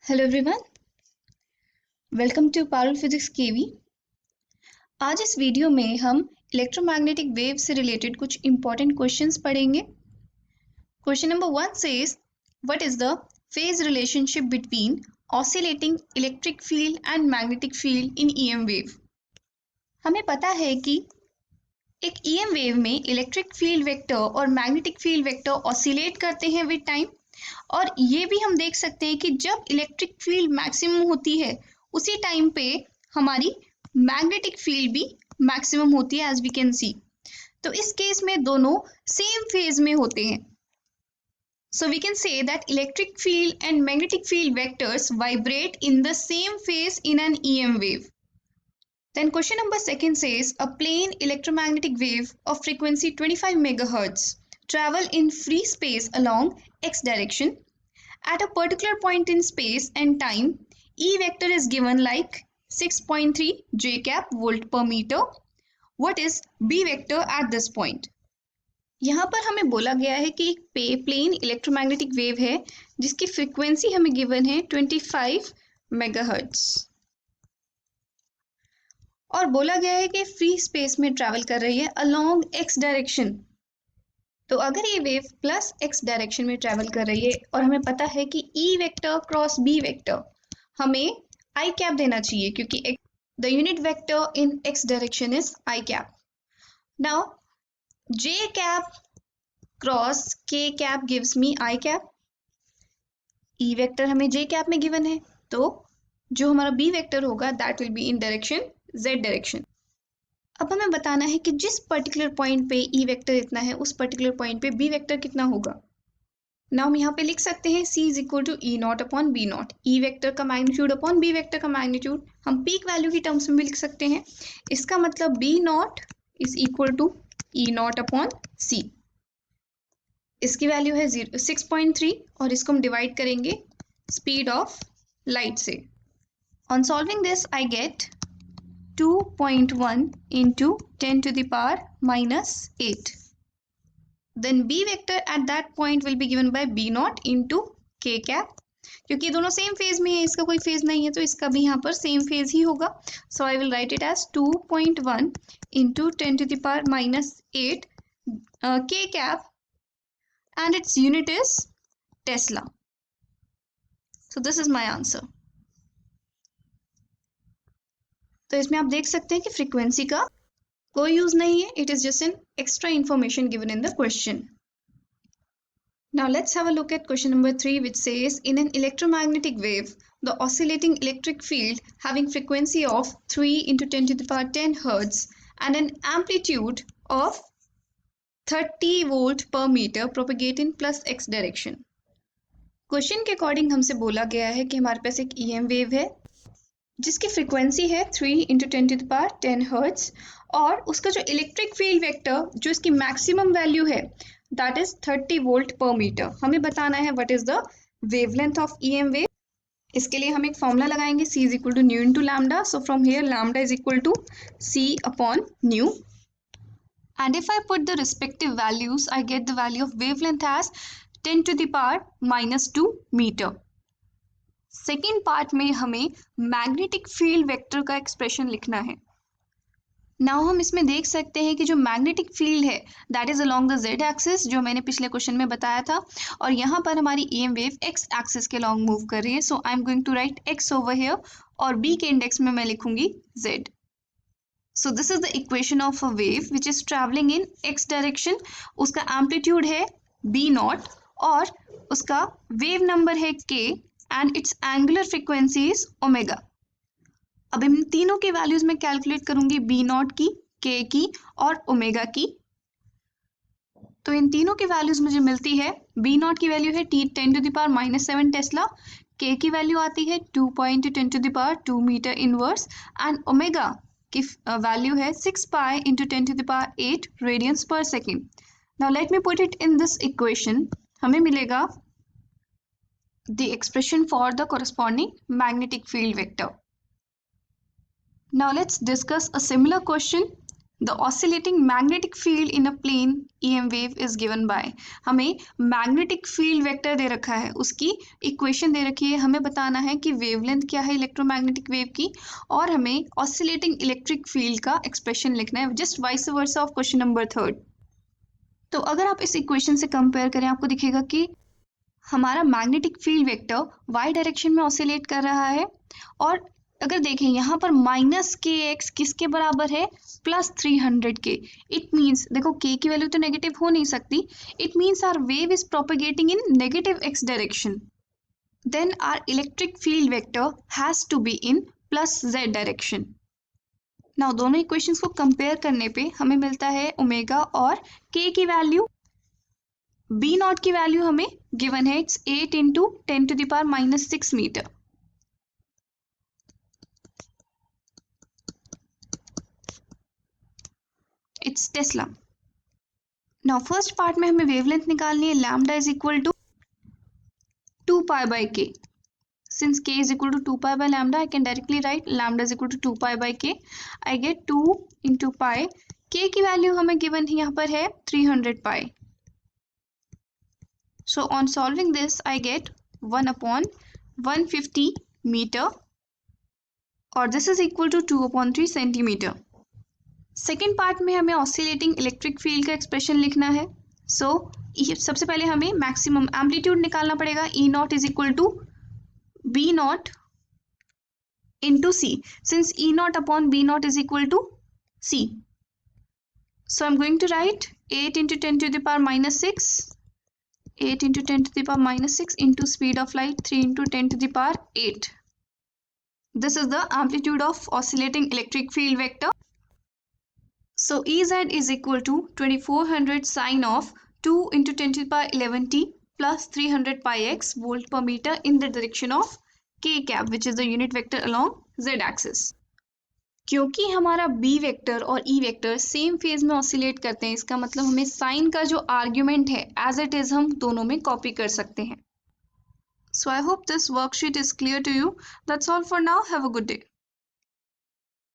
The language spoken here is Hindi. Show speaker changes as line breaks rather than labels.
Hello everyone, welcome to Parul physics KV. आज इस वीडियो में हम इलेक्ट्रोमैग्नेटिक वेव से रिलेटेड कुछ इंपॉर्टेंट क्वेश्चंस पढ़ेंगे। Question number 1 says what is the phase relationship between oscillating electric field and magnetic field in EM wave. हमें पता है कि एक ईएम वेव में इलेक्ट्रिक फील्ड वेक्टर और मैग्नेटिक फील्ड वेक्टर ऑसिलेट करते हैं विद टाइम, और ये भी हम देख सकते हैं कि जब इलेक्ट्रिक फील्ड मैक्सिमम होती है उसी टाइम पे हमारी मैग्नेटिक फील्ड भी मैक्सिमम होती है, एज वी कैन सी। तो इस केस में दोनों सेम फेज में होते हैं। So we can say that electric field and magnetic field vectors vibrate in the same phase in an EM wave. Then question number 2 says a plane electromagnetic wave of frequency 25 megahertz travel in free space along x direction. At a particular point in space and time, E vector is given like 6.3 j cap volt per meter. What is B vector at this point? यहाँ पर हमें बोला गया है कि एक प्लेन इलेक्ट्रोमैग्नेटिक वेव है जिसकी फ्रीक्वेंसी हमें गिवन है 25 मेगाहर्ट्ज, और बोला गया है कि फ्री स्पेस में ट्रैवल कर रही है अलोंग एक्स डायरेक्शन। तो अगर ये वेव प्लस एक्स डायरेक्शन में ट्रैवल कर रही है और हमें पता है कि E vector cross B vector हमें आई कैप देना चाहिए, क्योंकि the unit vector in X direction is I cap. Now J cap cross K cap gives me I cap. E vector हमें जे कैप में गिवन है, तो जो हमारा बी वेक्टर होगा that will be in direction Z direction. अब हमें बताना है कि जिस पर्टिकुलर पॉइंट पे ई वेक्टर इतना है उस पर्टिकुलर पॉइंट पे बी वेक्टर कितना होगा। नाउ हम यहाँ पे लिख सकते हैं C is equal to E naught upon B naught, E vector का मैग्नीट्यूड अपॉन बी वेक्टर का मैग्नीट्यूड। हम पीक वैल्यू की टर्म्स में भी लिख सकते हैं। इसका मतलब B naught is equal to E naught upon C. इसकी वैल्यू है 6.3 और इसको हम डिवाइड करेंगे स्पीड ऑफ लाइट से। On solving this I get 2.1 into 10 to the power minus 8. Then B vector at that point will be given by B naught into K cap. क्योंकि दोनों सेम फेज में है, इसका कोई फेज नहीं है तो इसका भी यहाँ पर सेम फेज ही होगा। So I will write it as 2.1 into 10 to the power minus 8 K cap, and its unit is Tesla. So this is my answer. तो इसमें आप देख सकते हैं कि फ्रीक्वेंसी का कोई यूज नहीं है, it is just an extra information given in the question. Now let's have a look at question number 3 which says in an electromagnetic wave the oscillating electric field having frequency of 3 into 10 to the power 10 hertz and an amplitude of 30 volt per meter propagate in plus x direction. Question के अकॉर्डिंग हमसे बोला गया है कि हमारे पास एक ईएम वेव है जिसकी फ्रीक्वेंसी है 3 into 10 to the power 10 hertz, और उसका जो इलेक्ट्रिक फील्ड वेक्टर जो इसकी मैक्सिमम वैल्यू है that is 30 volt per metre. हमें बताना है what is the wavelength of EM wave. इसके लिए हम एक फॉर्मूला लगाएंगे, C is equal to nu into lambda. So from here lambda is equal to C upon nu, and if I put the respective values I get the value of wavelength as 10 to the power minus 2 metre. Second part में हमें मैग्नेटिक फील्ड वेक्टर का एक्सप्रेशन लिखना है। नाउ हम इसमें देख सकते हैं कि जो मैग्नेटिक फील्ड है that is along the Z axis, जो मैंने पिछले क्वेश्चन में बताया था, और यहाँ पर हमारी ईएम वेव एक्स एक्सिस के लॉन्ग मूव कर रही है। So I am going to write X over here, और बी के इंडेक्स में मैं लिखूंगी Z. So this is the equation of a wave which is travelling in X direction. उसका एम्पलीट्यूड है बी नॉट और उसका वेव नंबर है के, and its angular frequency is omega. अब इन तीनों की वैल्यूज में कैलकुलेट करूंगी बी नॉट की, के की और ओमेगा की। तो इन तीनों की वैल्यूज मुझे मिलती है, बी नॉट की वैल्यू है 10 to the power minus 7 Tesla, के की वैल्यू आती है 2.10 to the power 2 metre inverse, and omega की वैल्यू है 6 pi into 10 to the power 8 radians per second. Now let me put it in this equation. हमें मिलेगा the expression for the corresponding magnetic field vector. Now let's discuss a similar question the oscillating magnetic field in a plane EM wave is given by, हमें मैग्नेटिक फील्ड वेक्टर दे रखा है, उसकी इक्वेशन दे रखी है, हमें बताना है कि वेवलेंथ क्या है इलेक्ट्रोमैग्नेटिक वेव की, और हमें ऑसिलेटिंग इलेक्ट्रिक फील्ड का एक्सप्रेशन लिखना है, just vice versa of question number 3। तो अगर आप इस इक्वेशन से कंपेयर करें, आपको दिखेगा कि हमारा magnetic field vector Y direction में ऑसिलेट कर रहा है, और अगर देखें यहाँ पर -kx किसके बराबर है, +300 के। इट मीन्स, देखो k की वैल्यू तो नेगेटिव हो नहीं सकती, it means our wave is propagating in negative x direction, then our electric field vector has to be in +z direction. Now दोनों इक्वेशंस को कंपेयर करने पे हमें मिलता है ओमेगा और k की वैल्यू, b नॉट की वैल्यू हमें गिवन है, it's 8 × 10⁻⁻6 metre. It's tesla. Now first part में हमें वेवलेंथ निकालनी है, lambda is equal to 2π/k। Since k is equal to 2π by lambda, I can directly write lambda is equal to 2π/k. I get 2 into pi. k की वैल्यू हमें गिवन यहाँ पर है 300 pi. So on solving this, I get 1/150 meter, और this is equal to 2/3 centimeter. Second part में हमें ऑसिलेटिंग इलेक्ट्रिक फील्ड का एक्सप्रेशन लिखना है। सो सबसे पहले हमें मैक्सिमम एम्पलीट्यूड निकालना पड़ेगा, E0 is equal to B0 into C, since E0/B0 is equal to C. So I'm going to write 8 × 10⁻⁻6, 8 × 10⁻⁻6 into speed of light 3 × 10⁸. This is the amplitude of oscillating electric field vector. So Ez is equal to 2400 sine of 2 × 10⁻11t plus 300 πx volt per meter in the direction of k cap, which is the unit vector along z axis. क्योंकि हमारा b वेक्टर और e वेक्टर सेम फेज में ऑसिलेट करते हैं, इसका मतलब हमें साइन का जो आर्ग्यूमेंट है एज इट इज हम दोनों में कॉपी कर सकते हैं। So I hope this worksheet is clear to you. That's all for now. Have a good day.